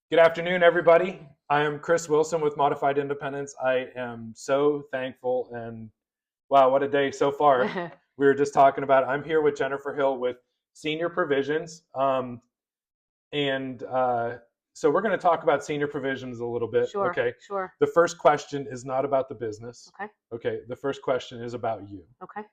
Good afternoon, everybody. I am Chris Wilson with Modified Independence. I am so thankful and wow, what a day so far. We were just talking about I'm here with Jennifer Hill with Senior Provisions. And so we're going to talk about senior provisions a little bit. Sure, Okay. sure. The first question is not about the business. Okay, Okay. The first question is about you. okay.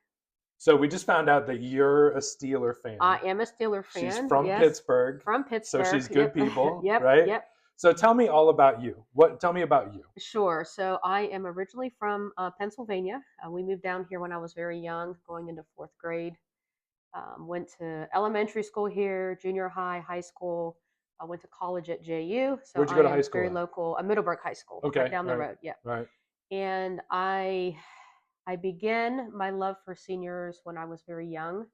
So we just found out that you're a Steeler fan. I am a Steeler She's fan. from Yes, Pittsburgh, from so she's Pittsburgh. good Yep, people, yep, right? yep. So tell me all about you. Tell me about you. Sure. So I am originally from Pennsylvania. We moved down here when I was very young, going into fourth grade. Went to elementary school here, junior high, high school. I went to college at JU. So Where'd you I go to high am school very at? local, Middleburg High School, right Okay, down the all right, road. Yeah. all right. And I began my love for seniors when I was very young.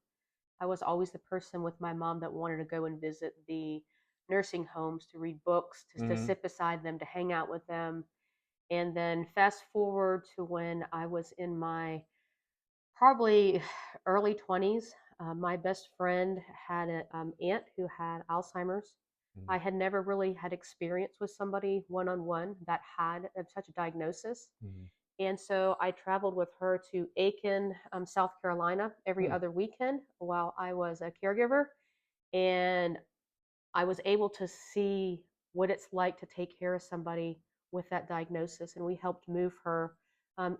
I was always the person with my mom that wanted to go and visit the nursing homes to read books, to Mm-hmm. sit beside them, to hang out with them. And then fast forward to when I was in my probably early 20s. My best friend had an aunt who had Alzheimer's. Mm-hmm. I had never really had experience with somebody one on one that had such a diagnosis. Mm-hmm. And so I traveled with her to Aiken, South Carolina every Hmm. other weekend while I was a caregiver. And I was able to see what it's like to take care of somebody with that diagnosis. And we helped move her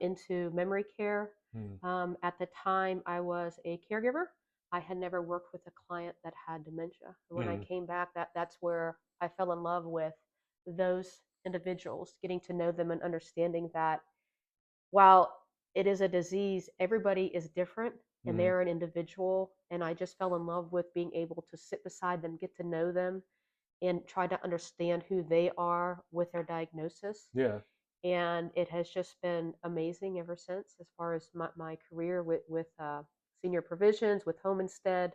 into memory care. Hmm. At the time, I was a caregiver. I had never worked with a client that had dementia. When I Hmm. came back, that's where I fell in love with those individuals, getting to know them and understanding that while it is a disease, everybody is different and Hmm. they're an individual. And I just fell in love with being able to sit beside them, get to know them, and try to understand who they are with their diagnosis. Yeah. And it has just been amazing ever since, as far as my career with senior provisions, with home instead.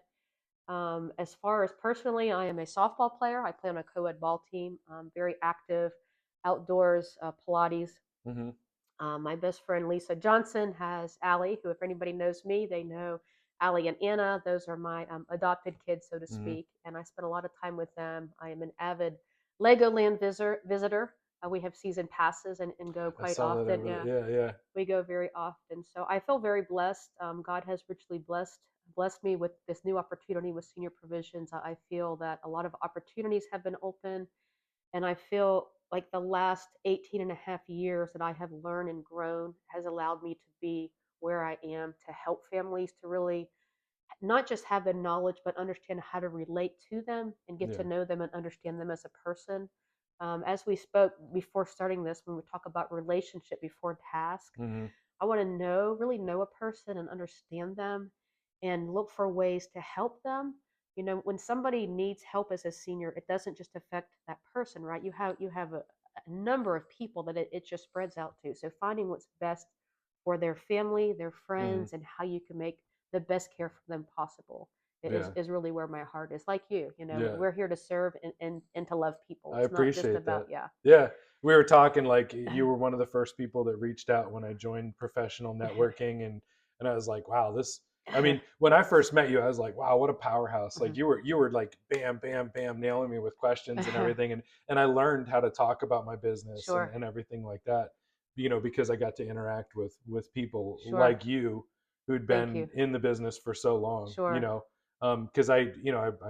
As far as personally, I am a softball player. I play on a co-ed ball team. I'm very active outdoors, Pilates. Mm-hmm. My best friend Lisa Johnson has Allie, who, if anybody knows me, they know Allie and Anna. Those are my adopted kids, so to Mm-hmm. speak, and I spend a lot of time with them. I am an avid Legoland visitor. We have season passes and go I quite saw that often. over Yeah, there. Yeah, yeah. we go very often. So I feel very blessed. God has richly blessed me with this new opportunity with senior provisions. I feel that a lot of opportunities have been open, and I feel like the last 18 and a half years that I have learned and grown has allowed me to be where I am, to help families to really not just have the knowledge, but understand how to relate to them and get to Yeah. know them and understand them as a person. As we spoke before starting this, when we talk about relationship before task, Mm-hmm. I want to really know a person and understand them and look for ways to help them. You know, when somebody needs help as a senior, it doesn't just affect that person, right? You have a number of people that it just spreads out to. So finding what's best for their family, their Mm-hmm. friends, and how you can make the best care for them possible is, Yeah. is really where my heart is. Like you know, Yeah. we're here to serve and to love people. I It's not just appreciate about, that. yeah. Yeah. We were talking like you were one of the first people that reached out when I joined professional networking, and I was like, wow, this I mean, when I first met you, I was like, wow, what a powerhouse. Like you were like bam, bam, bam, nailing me with questions and everything. And I learned how to talk about my business Sure, and everything like that, because I got to interact with people sure. like you who'd Thank been you. in the business for so long, Sure, because I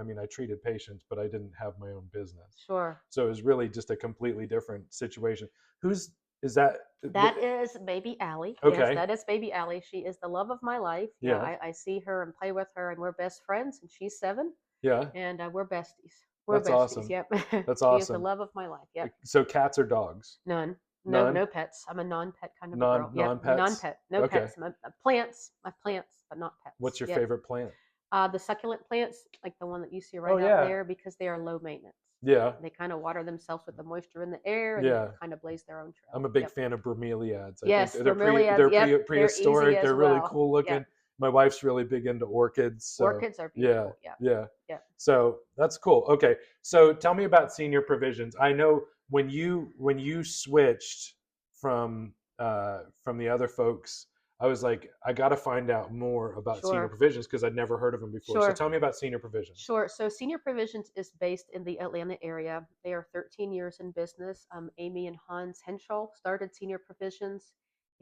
mean, I treated patients, but I didn't have my own business. sure. So it was really just a completely different situation. Who's is that? That is baby Allie. Yes, Okay. that is baby Allie. She is the love of my life. Yeah, Yeah. I see her and play with her, and we're best friends. And she's 7, Yeah. and we're besties. We're That's besties. awesome. Yep. That's She is the awesome. love of my life. Yep. So cats or dogs? None. No, None? no pets. I'm a non-pet kind of a Non girl. Yep. non pets? Non-pet. No Okay. pets. Plants. My plants, but not What's pets. your Yep. favorite plant? The succulent plants, like the one that you see Oh right out yeah. there, because they are low maintenance. Yeah. They kind of water themselves with the moisture in the air, and they Yeah. kind of blaze their own I'm trail. a big Yep. fan of bromeliads. I think Yes, they're bromeliads. Yep, they're easy prehistoric. as They're really well. cool Yep. looking. My wife's really big into orchids, so Orchids are yeah, beautiful. Yep. yeah. Yep. So that's cool. Okay, so tell me about senior provisions. I know when you switched from the other folks, I was like, I got to find out more about Senior Sure. Provisions because I'd never heard of them before. So Sure. tell me about Senior Provisions. Sure. So Senior Provisions is based in the Atlanta area. They are 13 years in business. Amy and Hans Henschel started Senior Provisions,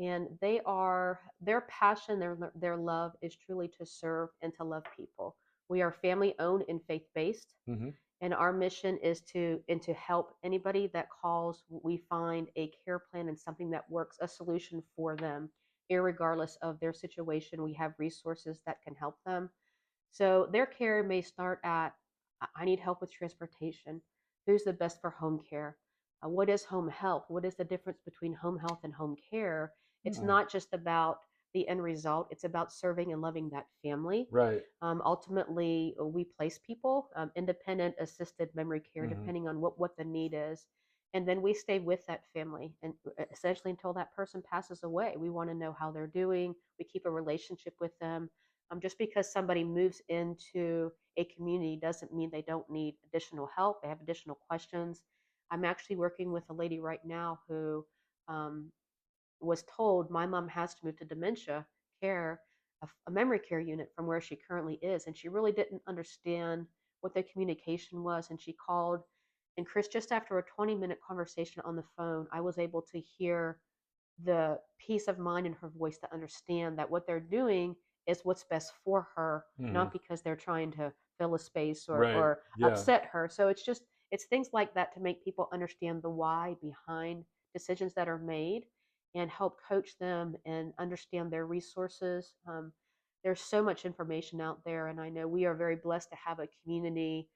and their passion, their love is truly to serve and to love people. We are family owned and faith based, Hmm. and our mission is to help anybody that calls. We find a care plan and something that works, a solution for them, irregardless of their situation. We have resources that can help them. So their care may start at, I need help with transportation. Who's the best for home care? What is home health? What is the difference between home health and home care? It's Mm. not just about the end result, it's about serving and loving that family. Right. Ultimately, we place people, independent assisted memory care, Hmm. depending on what the need is. And then we stay with that family and essentially until that person passes away. We want to know how they're doing. We keep a relationship with them. Just because somebody moves into a community doesn't mean they don't need additional help. They have additional questions. I'm actually working with a lady right now who um, was told my mom has to move to dementia care, a memory care unit from where she currently is. And she really didn't understand what the communication was. And she called. And Chris, just after a 20-minute conversation on the phone, I was able to hear the peace of mind in her voice to understand that what they're doing is what's best for her, Hmm. not because they're trying to fill a space Right. or Yeah. upset her. So it's things like that to make people understand the why behind decisions that are made and help coach them and understand their resources. There's so much information out there, and I know we are very blessed to have a community,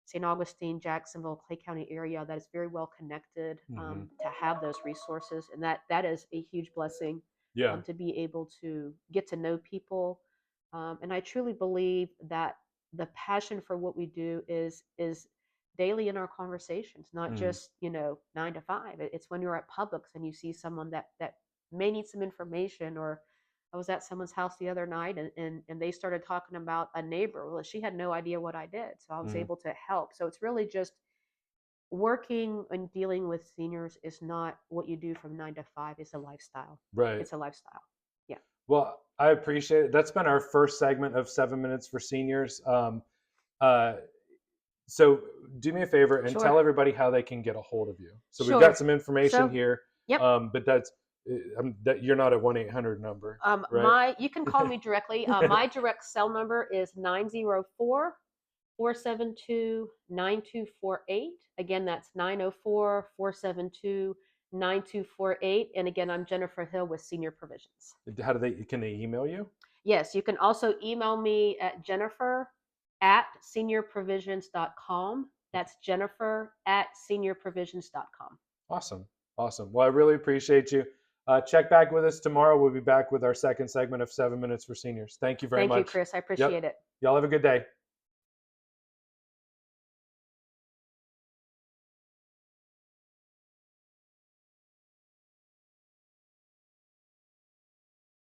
St. Augustine, Jacksonville, Clay County area that is very well connected, Hmm. to have those resources, and that is a huge blessing, Yeah. to be able to get to know people, and I truly believe that the passion for what we do is daily in our conversations, not Hmm. just 9 to 5. It's when you're at Publix and you see someone that may need some information, or I was at someone's house the other night and they started talking about a neighbor. Well, she had no idea what I did. So I was Hmm. able to help. So it's really just working and dealing with seniors is not what you do from 9 to 5. It's a lifestyle. Right. It's a lifestyle. Yeah. Well, I appreciate it. That's been our first segment of 7 Minutes for Seniors. Uh, so do me a favor and Sure. tell everybody how they can get a hold of you. So we've got Sure. some information So, here, yep. but that you're not a 1-800 number, right? My you can call me directly. My direct cell number is 904-472-9248. Again, that's 904-472-9248. And again, I'm Jennifer Hill with Senior Provisions. How do can they email you? Yes, you can also email me at jennifer@seniorprovisions.com. That's jennifer@seniorprovisions.com. Awesome. Awesome. Well, I really appreciate you. Check back with us tomorrow. We'll be back with our second segment of 7 Minutes for Seniors. Thank you very Thank you, much. Chris. I Yep. appreciate it. Y'all have a good day.